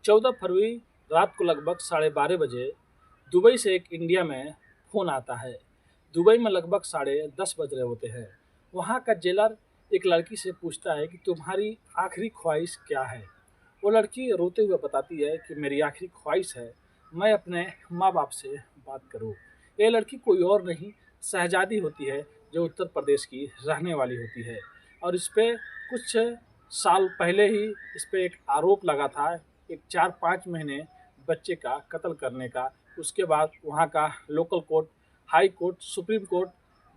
14 फरवरी रात को लगभग 12:30 बजे दुबई से एक इंडिया में फ़ोन आता है। दुबई में लगभग 10:30 बज रहे होते हैं। वहाँ का जेलर एक लड़की से पूछता है कि तुम्हारी आखिरी ख्वाहिश क्या है। वो लड़की रोते हुए बताती है कि मेरी आखिरी ख्वाहिश है मैं अपने माँ बाप से बात करूँ। ये लड़की कोई और नहीं शहजादी होती है जो उत्तर प्रदेश की रहने वाली होती है। और इस पे कुछ साल पहले ही इस पे एक आरोप लगा था, एक 4-5 महीने बच्चे का कत्ल करने का। उसके बाद वहाँ का local court, high court, supreme court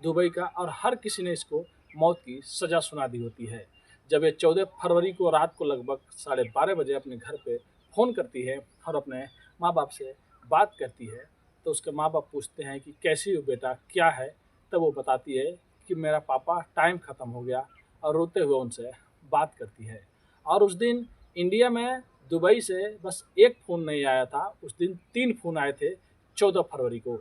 Dubai का और हर किसी ने इसको मौत की सज़ा सुना दी होती है। जब ये 14 फरवरी को रात को लगभग 12:30 बजे अपने घर पे फ़ोन करती है और अपने माँ बाप से बात करती है, तो उसके माँ बाप पूछते हैं कि कैसी हो बेटा, क्या है? तब वो बताती है कि मेरा पापा टाइम ख़त्म हो गया, और रोते हुए उनसे बात करती है। और उस दिन इंडिया में दुबई से बस एक फ़ोन नहीं आया था, उस दिन 3 फ़ोन आए थे 14 फरवरी को।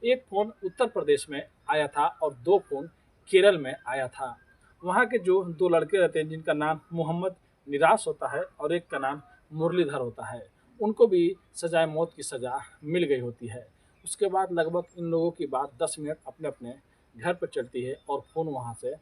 एक फ़ोन उत्तर प्रदेश में आया था और 2 फ़ोन केरल में आया था। वहाँ के जो 2 लड़के रहते हैं जिनका नाम मोहम्मद निराश होता है और एक का नाम मुरलीधर होता है, उनको भी सजाए मौत की सज़ा मिल गई होती है। उसके बाद लगभग इन लोगों की बात 10 मिनट अपने अपने घर पर चलती है और फ़ोन वहाँ से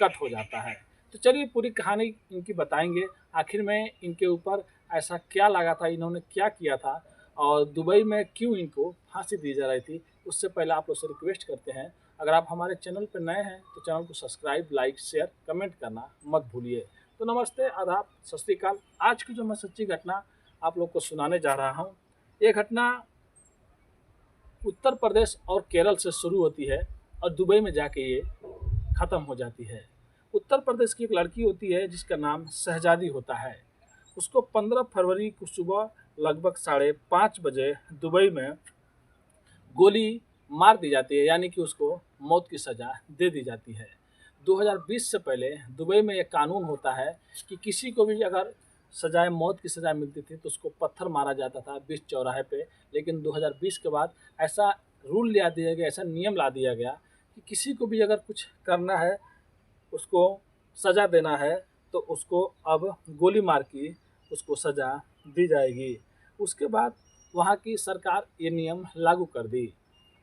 कट हो जाता है। तो चलिए पूरी कहानी इनकी बताएंगे, आखिर में इनके ऊपर ऐसा क्या लगा था, इन्होंने क्या किया था और दुबई में क्यों इनको फांसी दी जा रही थी। उससे पहले आप लोग से रिक्वेस्ट करते हैं, अगर आप हमारे चैनल पर नए हैं तो चैनल को सब्सक्राइब, लाइक, शेयर, कमेंट करना मत भूलिए। तो नमस्ते, आदाब, सत श्री अकाल। आज की जो मैं सच्ची घटना आप लोग को सुनाने जा रहा हूँ, ये घटना उत्तर प्रदेश और केरल से शुरू होती है और दुबई में जाके ये ख़त्म हो जाती है। उत्तर प्रदेश की एक लड़की होती है जिसका नाम शहजादी होता है। उसको 15 फरवरी को सुबह लगभग 5:30 बजे दुबई में गोली मार दी जाती है, यानी कि उसको मौत की सज़ा दे दी जाती है। 2020 से पहले दुबई में एक कानून होता है कि किसी को भी अगर सजाए मौत की सज़ा मिलती थी तो उसको पत्थर मारा जाता था बीच चौराहे पे। लेकिन 2020 के बाद ऐसा रूल ला दिया गया, ऐसा नियम ला दिया गया कि किसी को भी अगर कुछ करना है, उसको सज़ा देना है, तो उसको अब गोली मार की उसको सज़ा दी जाएगी। उसके बाद वहाँ की सरकार ये नियम लागू कर दी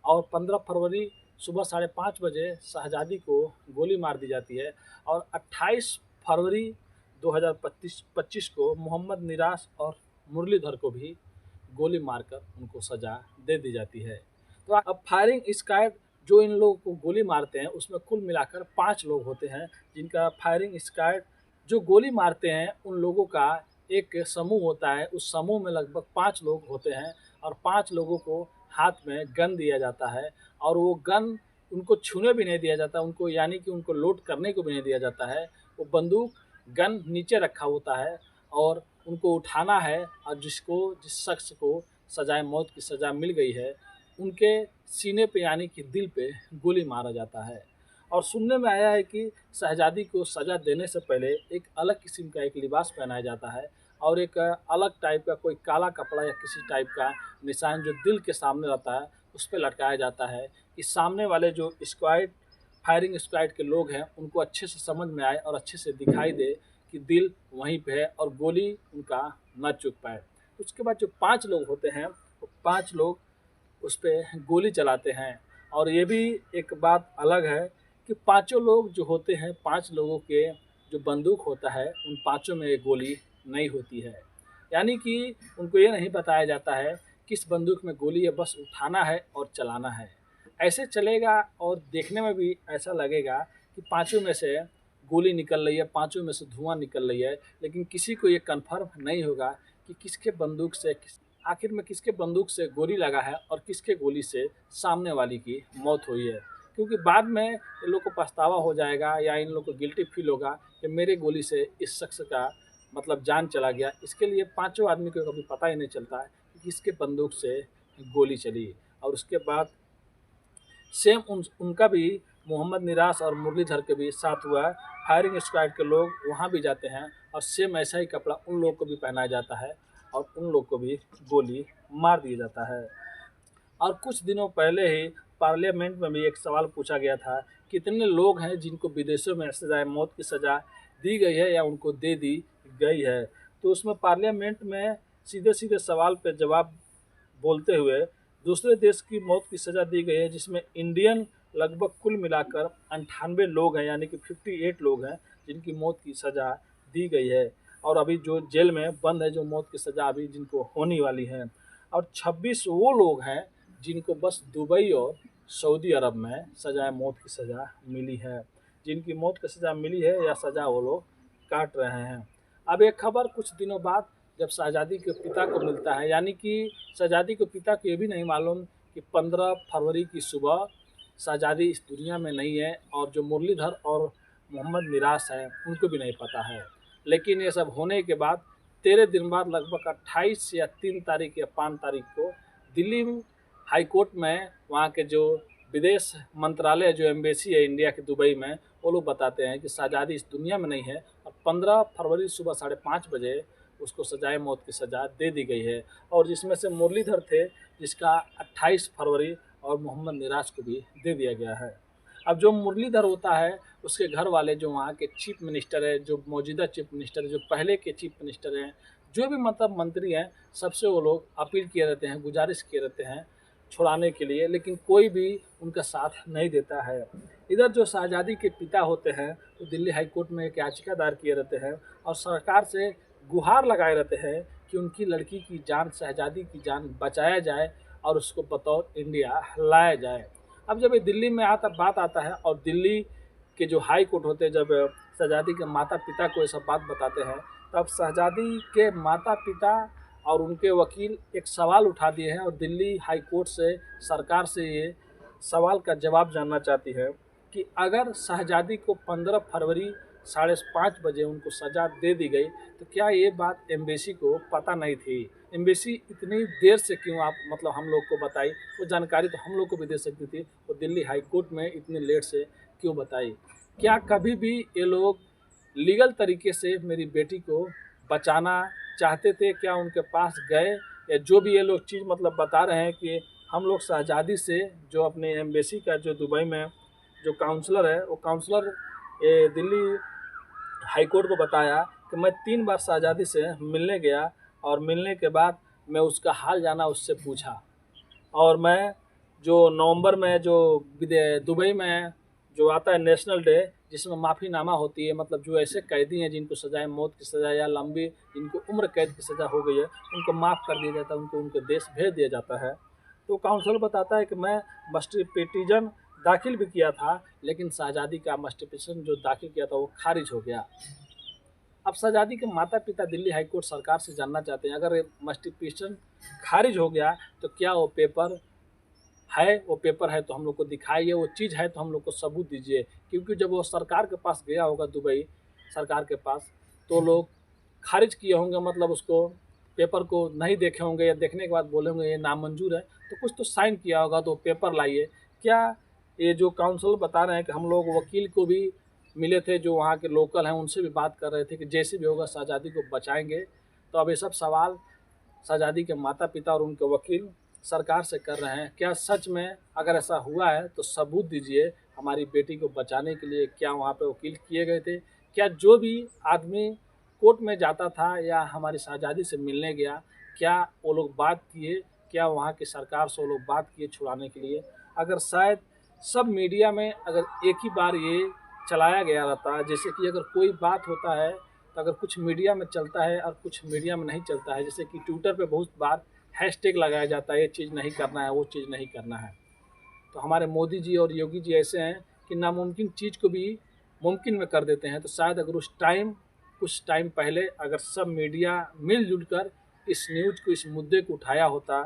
और 15 फरवरी सुबह 5:30 बजे शहजादी को गोली मार दी जाती है और 28 फरवरी 2025 को मोहम्मद निराश और मुरलीधर को भी गोली मारकर उनको सज़ा दे दी जाती है। तो अब फायरिंग स्क्वाड जो इन लोगों को गोली मारते हैं उसमें कुल मिलाकर 5 लोग होते हैं, जिनका फायरिंग स्क्वाड जो गोली मारते हैं उन लोगों का एक समूह होता है। उस समूह में लगभग 5 लोग होते हैं और 5 लोगों को हाथ में गन दिया जाता है और वो गन उनको छूने भी नहीं दिया जाता, उनको यानी कि उनको लोड करने को भी नहीं दिया जाता है। वो बंदूक गन नीचे रखा होता है और उनको उठाना है और जिस शख्स को सजाए मौत की सज़ा मिल गई है उनके सीने पे यानी कि दिल पे गोली मारा जाता है। और सुनने में आया है कि शहजादी को सज़ा देने से पहले एक अलग किस्म का एक लिबास पहनाया जाता है और एक अलग टाइप का कोई काला कपड़ा या किसी टाइप का निशान जो दिल के सामने रहता है उस पर लटकाया जाता है कि सामने वाले जो स्क्वाड फायरिंग स्क्वाड के लोग हैं उनको अच्छे से समझ में आए और अच्छे से दिखाई दे कि दिल वहीं पे है और गोली उनका न चूक पाए। उसके बाद जो 5 लोग होते हैं वो 5 लोग उस पर गोली चलाते हैं। और ये भी एक बात अलग है कि पाँचों लोग जो होते हैं, 5 लोगों के जो बंदूक होता है उन पाँचों में एक गोली नहीं होती है, यानी कि उनको ये नहीं बताया जाता है किस बंदूक में गोली है, बस उठाना है और चलाना है। ऐसे चलेगा और देखने में भी ऐसा लगेगा कि पाँचों में से गोली निकल रही है, पाँचों में से धुआं निकल रही है, लेकिन किसी को ये कन्फर्म नहीं होगा कि किसके बंदूक से आखिर में किसके बंदूक से गोली लगा है और किसके गोली से सामने वाली की मौत हुई है। क्योंकि बाद में इन लोग को पछतावा हो जाएगा या इन लोग को गिल्टी फील होगा कि मेरे गोली से इस शख्स का मतलब जान चला गया। इसके लिए पाँचों आदमी को कभी पता ही नहीं चलता है कि किसके बंदूक से गोली चली। और उसके बाद सेम उनका भी मोहम्मद निराश और मुरलीधर के भी साथ हुआ है। फायरिंग स्क्वाड के लोग वहाँ भी जाते हैं और सेम ऐसा ही कपड़ा उन लोग को भी पहनाया जाता है और उन लोग को भी गोली मार दिया जाता है। और कुछ दिनों पहले ही पार्लियामेंट में भी एक सवाल पूछा गया था, कितने लोग हैं जिनको विदेशों में सजाए मौत की सज़ा दी गई है या उनको दे दी गई है। तो उसमें पार्लियामेंट में सीधे सीधे सवाल पर जवाब बोलते हुए दूसरे देश की मौत की सज़ा दी गई है, जिसमें इंडियन लगभग कुल मिलाकर 98 लोग हैं, यानी कि 58 लोग हैं जिनकी मौत की सज़ा दी गई है। और अभी जो जेल में बंद है, जो मौत की सज़ा अभी जिनको होने वाली है। और 26 वो लोग हैं जिनको बस दुबई और सऊदी अरब में सज़ाए मौत की सज़ा मिली है, जिनकी मौत की सज़ा मिली है या सज़ा वो लोग काट रहे हैं। अब एक खबर कुछ दिनों बाद जब शहजादी के पिता को मिलता है, यानी कि शहजादी के पिता को ये भी नहीं मालूम कि 15 फरवरी की सुबह शहजादी इस दुनिया में नहीं है, और जो मुरलीधर और मोहम्मद निराश है उनको भी नहीं पता है। लेकिन ये सब होने के बाद 13 दिन बाद लगभग 28 या 3 तारीख या 5 तारीख को दिल्ली हाई कोर्ट में वहाँ के जो विदेश मंत्रालय, जो एम्बेसी है इंडिया के दुबई में, वो लोग बताते हैं कि शहजादी इस दुनिया में नहीं है, और 15 फरवरी सुबह 5:30 बजे उसको सजाए मौत की सज़ा दे दी गई है। और जिसमें से मुरलीधर थे जिसका 28 फरवरी और मोहम्मद निराज को भी दे दिया गया है। अब जो मुरलीधर होता है उसके घर वाले, जो वहाँ के चीफ मिनिस्टर है, जो मौजूदा चीफ मिनिस्टर है, जो पहले के चीफ मिनिस्टर हैं, जो भी मतलब मंत्री हैं, सबसे वो लोग अपील किए रहते हैं, गुजारिश किए रहते हैं छुड़ाने के लिए, लेकिन कोई भी उनका साथ नहीं देता है। इधर जो शहजादी के पिता होते हैं तो दिल्ली हाई कोर्ट में एक याचिका दायर किए रहते हैं और सरकार से गुहार लगाए रहते हैं कि उनकी लड़की की जान, शहजादी की जान बचाया जाए और उसको बतौर इंडिया लाया जाए। अब जब ये दिल्ली में बात आता है और दिल्ली के जो हाई कोर्ट होते हैं जब शहजादी के माता पिता को ये सब बात बताते हैं, तब शहजादी के माता पिता और उनके वकील एक सवाल उठा दिए हैं और दिल्ली हाई कोर्ट से सरकार से ये सवाल का जवाब जानना चाहती है कि अगर शहजादी को 15 फरवरी 5:30 बजे उनको सज़ा दे दी गई तो क्या ये बात एम्बेसी को पता नहीं थी? एम्बेसी इतनी देर से क्यों आप मतलब हम लोग को बताई? वो जानकारी तो हम लोग को भी दे सकती थी, वो दिल्ली हाई कोर्ट में इतनी लेट से क्यों बताई? क्या कभी भी ये लोग लीगल तरीके से मेरी बेटी को बचाना चाहते थे? क्या उनके पास गए, या जो भी ये लोग चीज़ मतलब बता रहे हैं कि हम लोग शहजादी से, जो अपने एम्बेसी का जो दुबई में जो काउंसलर है, वो काउंसलर ये दिल्ली हाई कोर्ट को बताया कि मैं 3 बार शहजादी से मिलने गया और मिलने के बाद मैं उसका हाल जाना, उससे पूछा, और मैं जो नवंबर में जो दुबई में जो आता है नेशनल डे, जिसमें माफ़ीनामा होती है, मतलब जो ऐसे कैदी हैं जिनको सजाए मौत की सज़ा या लंबी जिनको उम्र कैद की सज़ा हो गई है, उनको माफ़ कर दिया जाता है, उनको उनके देश भेज दिया जाता है। तो काउंसिल बताता है कि मैं मस्टरी पिटीशन दाखिल भी किया था, लेकिन शहजादी का मस्टरी पिटीशन जो दाखिल किया था वो खारिज हो गया। अब शहजादी के माता पिता दिल्ली हाई कोर्ट सरकार से जानना चाहते हैं, अगर मस्टरी पिटीशन खारिज हो गया तो क्या वो पेपर है, वो पेपर है तो हम लोग को दिखाइए, वो चीज़ है तो हम लोग को सबूत दीजिए। क्योंकि जब वो सरकार के पास गया होगा, दुबई सरकार के पास, तो लोग खारिज किए होंगे, मतलब उसको पेपर को नहीं देखे होंगे, या देखने के बाद बोले होंगे ये नामंजूर है, तो कुछ तो साइन किया होगा, तो पेपर लाइए। क्या ये जो काउंसिल बता रहे हैं कि हम लोग वकील को भी मिले थे, जो वहाँ के लोकल हैं, उनसे भी बात कर रहे थे कि जैसे भी होगा शहजादी को बचाएंगे। तो अब ये सब सवाल शहजादी के माता पिता और उनके वकील सरकार से कर रहे हैं। क्या सच में अगर ऐसा हुआ है तो सबूत दीजिए, हमारी बेटी को बचाने के लिए क्या वहाँ पे वकील किए गए थे? क्या जो भी आदमी कोर्ट में जाता था या हमारी शहजादी से मिलने गया, क्या वो लोग बात किए? क्या वहाँ की सरकार से वो लोग बात किए छुड़ाने के लिए? अगर शायद सब मीडिया में अगर एक ही बार ये चलाया गया रहता, जैसे कि अगर कोई बात होता है तो अगर कुछ मीडिया में चलता है और कुछ मीडिया में नहीं चलता है, जैसे कि ट्विटर पे बहुत बार हैशटैग लगाया जाता है, ये चीज़ नहीं करना है, वो चीज़ नहीं करना है। तो हमारे मोदी जी और योगी जी ऐसे हैं कि नामुमकिन चीज़ को भी मुमकिन में कर देते हैं। तो शायद अगर कुछ टाइम पहले अगर सब मीडिया मिलजुल कर इस न्यूज़ को, इस मुद्दे को उठाया होता,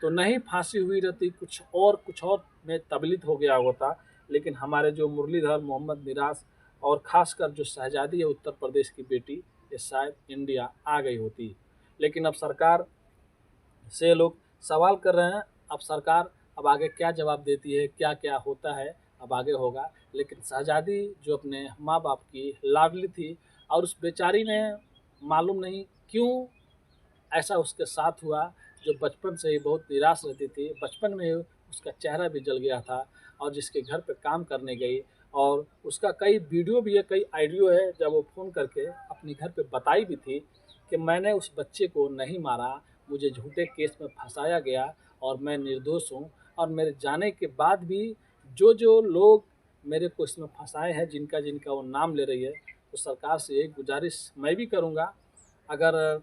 तो नहीं फांसी हुई रहती, कुछ और में तबलीत हो गया होता। लेकिन हमारे जो मुरलीधर, मोहम्मद निराज और ख़ासकर जो शहजादी है उत्तर प्रदेश की बेटी, ये शायद इंडिया आ गई होती। लेकिन अब सरकार से लोग सवाल कर रहे हैं, अब सरकार अब आगे क्या जवाब देती है, क्या क्या होता है, अब आगे होगा। लेकिन शहजादी जो अपने माँ बाप की लाडली थी, और उस बेचारी ने मालूम नहीं क्यों ऐसा उसके साथ हुआ, जो बचपन से ही बहुत निराश रहती थी, बचपन में ही उसका चेहरा भी जल गया था, और जिसके घर पे काम करने गई, और उसका कई वीडियो भी है, कई ऑडियो है, जब वो फ़ोन करके अपने घर पे बताई भी थी कि मैंने उस बच्चे को नहीं मारा, मुझे झूठे केस में फंसाया गया और मैं निर्दोष हूँ। और मेरे जाने के बाद भी जो लोग मेरे को इसमें फंसाए हैं, जिनका वो नाम ले रही है, तो सरकार से एक गुजारिश मैं भी करूँगा, अगर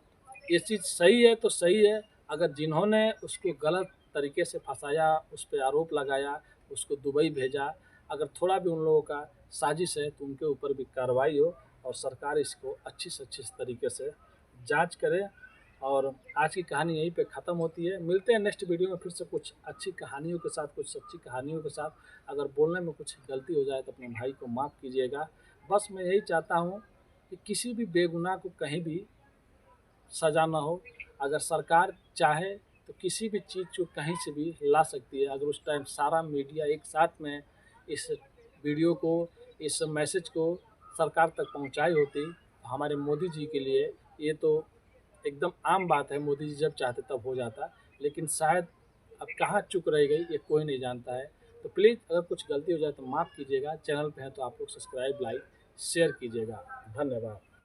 ये चीज़ सही है तो सही है, अगर जिन्होंने उसको गलत तरीके से फंसाया, उस पे आरोप लगाया, उसको दुबई भेजा, अगर थोड़ा भी उन लोगों का साजिश है तो उनके ऊपर भी कार्रवाई हो और सरकार इसको अच्छी से अच्छी तरीके से जांच करे। और आज की कहानी यहीं पे ख़त्म होती है। मिलते हैं नेक्स्ट वीडियो में फिर से कुछ अच्छी कहानियों के साथ, कुछ सच्ची कहानियों के साथ। अगर बोलने में कुछ गलती हो जाए तो अपने भाई को माफ़ कीजिएगा। बस मैं यही चाहता हूँ कि किसी भी बेगुनाह को कहीं भी सज़ा ना हो। अगर सरकार चाहे तो किसी भी चीज़ को कहीं से भी ला सकती है। अगर उस टाइम सारा मीडिया एक साथ में इस वीडियो को, इस मैसेज को सरकार तक पहुंचाई होती तो हमारे मोदी जी के लिए ये तो एकदम आम बात है, मोदी जी जब चाहते तब हो जाता। लेकिन शायद अब कहाँ चूक रह गई ये कोई नहीं जानता है। तो प्लीज़ अगर कुछ गलती हो जाए तो माफ़ कीजिएगा। चैनल पे है तो आप लोग सब्सक्राइब, लाइक, शेयर कीजिएगा। धन्यवाद।